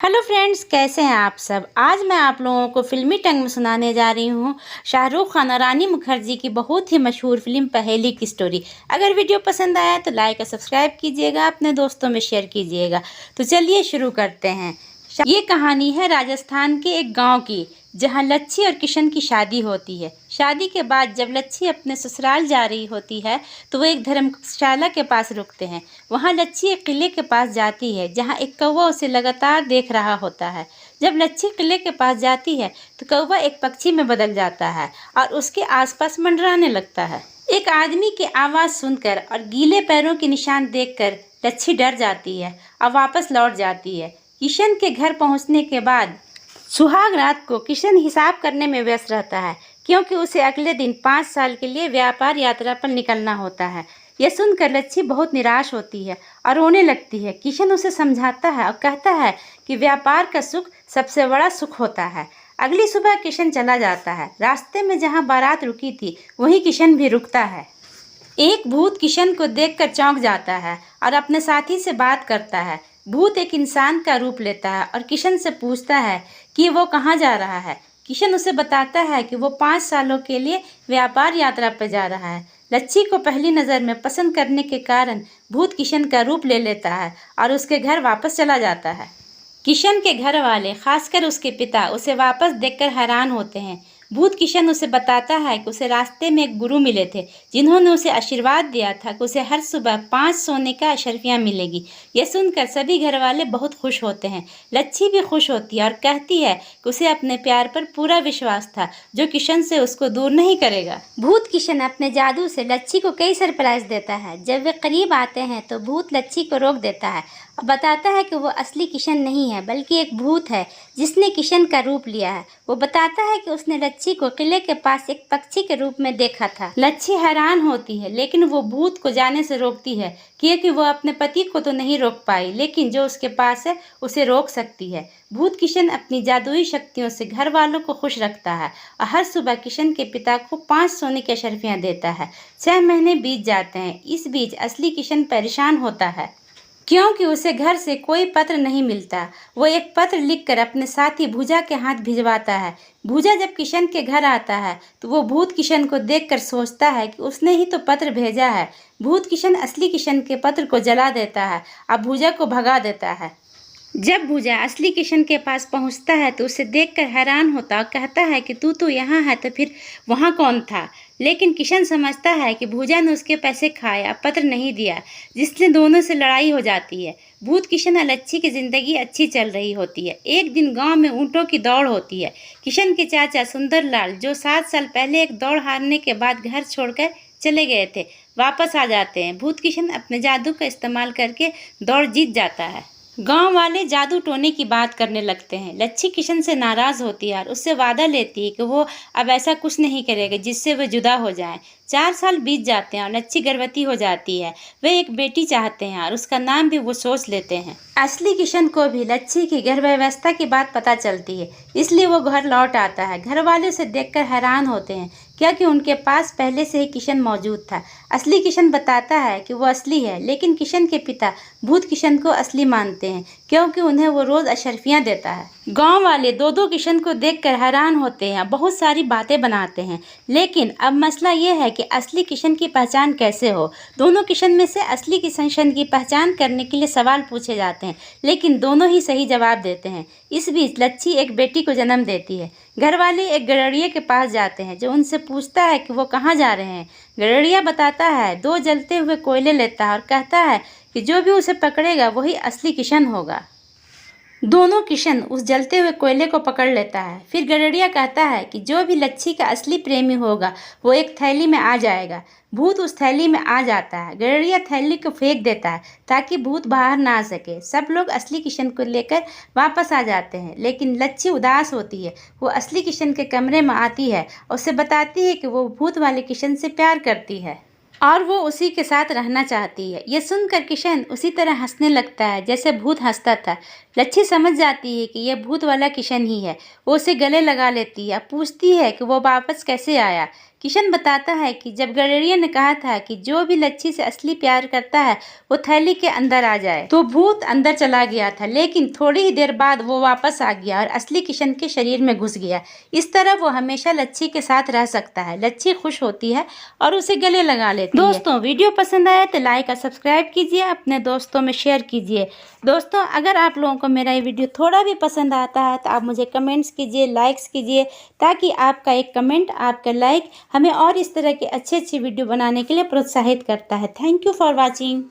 Hello friends, कैसे हैं आप सब। आज मैं आप लोगों को फिल्मी टंग में सुनाने जा रही हूँ शाहरुख खान और रानी मुखर्जी की बहुत ही मशहूर फिल्म पहेली की स्टोरी। अगर वीडियो पसंद आया तो लाइक और सब्सक्राइब कीजिएगा, अपने दोस्तों में शेयर कीजिएगा। तो चलिए शुरू करते हैं। ये कहानी है राजस्थान के एक गांव की, जहां लच्छी और किशन की शादी होती है। शादी के बाद जब लच्छी अपने ससुराल जा रही होती है तो वो एक धर्मशाला के पास रुकते हैं। वहां लच्छी एक किले के पास जाती है जहां एक कौवा उसे लगातार देख रहा होता है। जब लच्छी किले के पास जाती है तो कौवा एक पक्षी में बदल जाता है और उसके आसपास मंडराने लगता है। एक आदमी की आवाज़ सुनकर और गीले पैरों के निशान देखकर लच्छी डर जाती है और वापस लौट जाती है। किशन के घर पहुंचने के बाद सुहाग रात को किशन हिसाब करने में व्यस्त रहता है, क्योंकि उसे अगले दिन 5 साल के लिए व्यापार यात्रा पर निकलना होता है। यह सुनकर लच्छी बहुत निराश होती है और रोने लगती है। किशन उसे समझाता है और कहता है कि व्यापार का सुख सबसे बड़ा सुख होता है। अगली सुबह किशन चला जाता है। रास्ते में जहाँ बारात रुकी थी वहीं किशन भी रुकता है। एक भूत किशन को देखकर चौंक जाता है और अपने साथी से बात करता है। भूत एक इंसान का रूप लेता है और किशन से पूछता है कि वो कहाँ जा रहा है। किशन उसे बताता है कि वो 5 सालों के लिए व्यापार यात्रा पर जा रहा है। लच्छी को पहली नज़र में पसंद करने के कारण भूत किशन का रूप ले लेता है और उसके घर वापस चला जाता है। किशन के घर वाले, खासकर उसके पिता, उसे वापस देखकर हैरान होते हैं। भूत किशन उसे बताता है कि उसे रास्ते में एक गुरु मिले थे जिन्होंने उसे आशीर्वाद दिया था कि उसे हर सुबह 5 सोने का अशर्फियाँ मिलेगी। यह सुनकर सभी घर वाले बहुत खुश होते हैं। लच्छी भी खुश होती है और कहती है कि उसे अपने प्यार पर पूरा विश्वास था, जो किशन से उसको दूर नहीं करेगा। भूत किशन अपने जादू से लच्छी को कई सरप्राइज देता है। जब वे करीब आते हैं तो भूत लच्छी को रोक देता है और बताता है कि वो असली किशन नहीं है, बल्कि एक भूत है जिसने किशन का रूप लिया है। वो बताता है कि उसने लच्छी को किले के पास एक पक्षी के रूप में देखा था। लच्छी हैरान होती है, लेकिन वो भूत को जाने से रोकती है, क्योंकि वो अपने पति को तो नहीं रोक पाई, लेकिन जो उसके पास है उसे रोक सकती है। भूत किशन अपनी जादुई शक्तियों से घर वालों को खुश रखता है और हर सुबह किशन के पिता को 5 सोने की अशर्फियाँ देता है। 6 महीने बीत जाते हैं। इस बीच असली किशन परेशान होता है, क्योंकि उसे घर से कोई पत्र नहीं मिलता। वो एक पत्र लिखकर अपने साथी भूजा के हाथ भिजवाता है। भूजा जब किशन के घर आता है तो वो भूत किशन को देखकर सोचता है कि उसने ही तो पत्र भेजा है। भूत किशन असली किशन के पत्र को जला देता है और भूजा को भगा देता है। जब भूजा असली किशन के पास पहुंचता है तो उसे देखकर हैरान होता और कहता है कि तू तो यहाँ है, तो फिर वहाँ कौन था। लेकिन किशन समझता है कि भूजा ने उसके पैसे खाए और पत्र नहीं दिया, जिससे दोनों से लड़ाई हो जाती है। भूत किशन और लच्छी की जिंदगी अच्छी चल रही होती है। एक दिन गांव में ऊँटों की दौड़ होती है। किशन के चाचा सुंदरलाल, जो 7 साल पहले एक दौड़ हारने के बाद घर छोड़कर चले गए थे, वापस आ जाते हैं। भूत किशन अपने जादू का इस्तेमाल करके दौड़ जीत जाता है। गांव वाले जादू टोने की बात करने लगते हैं। लच्छी किशन से नाराज़ होती है और उससे वादा लेती है कि वो अब ऐसा कुछ नहीं करेगा जिससे वो जुदा हो जाए। 4 साल बीत जाते हैं और लच्छी गर्भवती हो जाती है। वे एक बेटी चाहते हैं और उसका नाम भी वो सोच लेते हैं। असली किशन को भी लच्छी की गर्भावस्था की बात पता चलती है, इसलिए वो घर लौट आता है। घर वाले उसे देखकर हैरान होते हैं, क्योंकि उनके पास पहले से ही किशन मौजूद था। असली किशन बताता है कि वो असली है, लेकिन किशन के पिता भूत किशन को असली मानते हैं, क्योंकि उन्हें वो रोज़ अशर्फियाँ देता है। गांव वाले दो किशन को देखकर हैरान होते हैं, बहुत सारी बातें बनाते हैं। लेकिन अब मसला ये है कि असली किशन की पहचान कैसे हो। दोनों किशन में से असली किशन की पहचान करने के लिए सवाल पूछे जाते हैं, लेकिन दोनों ही सही जवाब देते हैं। इस बीच लच्छी एक बेटी को जन्म देती है। घर वाले एक गड़रिये के पास जाते हैं, जो उनसे पूछता है कि वो कहाँ जा रहे हैं। गड़रिया बताता है, 2 जलते हुए कोयले लेता है और कहता है कि जो भी उसे पकड़ेगा वही असली किशन होगा। दोनों किशन उस जलते हुए कोयले को पकड़ लेता है। फिर गड़रिया कहता है कि जो भी लच्छी का असली प्रेमी होगा वो एक थैली में आ जाएगा। भूत उस थैली में आ जाता है। गड़रिया थैली को फेंक देता है ताकि भूत बाहर ना आ सके। सब लोग असली किशन को लेकर वापस आ जाते हैं, लेकिन लच्छी उदास होती है। वो असली किशन के कमरे में आती है और उसे बताती है कि वो भूत वाले किशन से प्यार करती है और वो उसी के साथ रहना चाहती है। ये सुनकर किशन उसी तरह हंसने लगता है जैसे भूत हंसता था। लच्छी समझ जाती है कि यह भूत वाला किशन ही है। वो उसे गले लगा लेती है, पूछती है कि वो वापस कैसे आया। किशन बताता है कि जब गडेरिया ने कहा था कि जो भी लच्छी से असली प्यार करता है वो थैली के अंदर आ जाए, तो भूत अंदर चला गया था, लेकिन थोड़ी ही देर बाद वो वापस आ गया और असली किशन के शरीर में घुस गया। इस तरह वो हमेशा लच्छी के साथ रह सकता है। लच्छी खुश होती है और उसे गले लगा लेती है। दोस्तों, वीडियो पसंद आया तो लाइक और सब्सक्राइब कीजिए, अपने दोस्तों में शेयर कीजिए। दोस्तों, अगर आप लोगों को मेरा ये वीडियो थोड़ा भी पसंद आता है तो आप मुझे कमेंट्स कीजिए, लाइक्स कीजिए, ताकि आपका एक कमेंट, आपका लाइक हमें और इस तरह के अच्छे वीडियो बनाने के लिए प्रोत्साहित करता है। Thank you for watching.